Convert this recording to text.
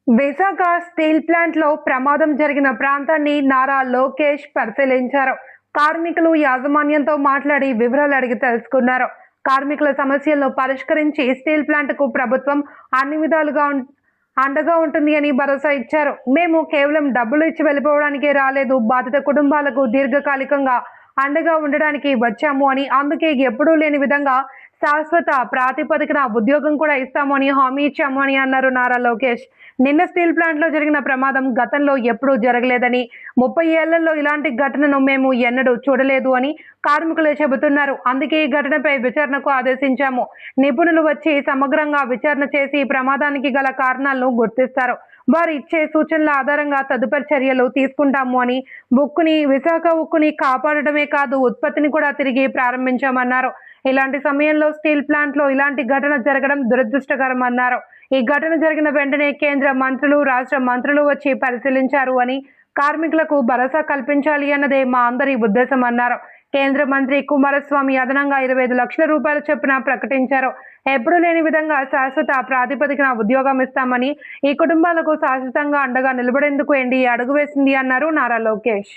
Visakha steel ప్లాంట్లో ప్రమాదం జరిగిన ప్రాంతాన్ని నారా లోకేష్ పరిశీలించారు. కార్మికులు యాజమాన్యంతో మాట్లాడి వివరాలు అడిగి తెలుసుకున్నారు. కార్మికుల సమస్యలను పరిష్కరించి స్టీల్ ప్లాంట్కు ప్రభుత్వం అన్ని విధాలుగా అండగా ఉంటుంది అని భరోసా ఇచ్చారు. మేము కేవలం డబ్బులు ఇచ్చి వెళ్ళిపోవడానికే రాలేదు, బాధిత కుటుంబాలకు దీర్ఘకాలికంగా అండగా ఉండడానికి వచ్చాము అని, అందుకే ఎప్పుడూ లేని విధంగా శాశ్వత ప్రాతిపదికన ఉద్యోగం కూడా ఇస్తాము అని హామీ ఇచ్చాము అని అన్నారు నారా లోకేష్. నిన్న స్టీల్ ప్లాంట్ లో జరిగిన ప్రమాదం గతంలో ఎప్పుడూ జరగలేదని, 30 ఏళ్లలో ఇలాంటి ఘటనను మేము ఎన్నడూ చూడలేదు అని కార్మికులే చెబుతున్నారు. అందుకే ఈ ఘటనపై విచారణకు ఆదేశించాము. నిపుణులు వచ్చి సమగ్రంగా విచారణ చేసి ప్రమాదానికి గల కారణాలను గుర్తిస్తారు. వారు ఇచ్చే సూచనల ఆధారంగా తదుపరి చర్యలు తీసుకుంటాము అని, విశాఖ ఉక్కుని కాపాడటమే కాదు, ఉత్పత్తిని కూడా తిరిగి ప్రారంభించామన్నారు. ఇలాంటి సమయంలో స్టీల్ ప్లాంట్ లో ఇలాంటి ఘటన జరగడం దురదృష్టకరం అన్నారు. ఈ ఘటన జరిగిన వెంటనే కేంద్ర మంత్రులు, రాష్ట్ర మంత్రులు వచ్చి పరిశీలించారు అని, కార్మికులకు భరోసా కల్పించాలి అన్నదే మా అందరి ఉద్దేశం అన్నారు. కేంద్ర మంత్రి కుమారస్వామి అదనంగా 25 లక్షల రూపాయల చొప్పున ప్రకటించారు. ఎప్పుడూ లేని విధంగా శాశ్వత ప్రాతిపదికన ఉద్యోగం ఇస్తామని, ఈ కుటుంబాలకు శాశ్వతంగా అండగా నిలబడేందుకు ఎన్డీఏ అడుగు వేసింది అన్నారు నారా లోకేష్.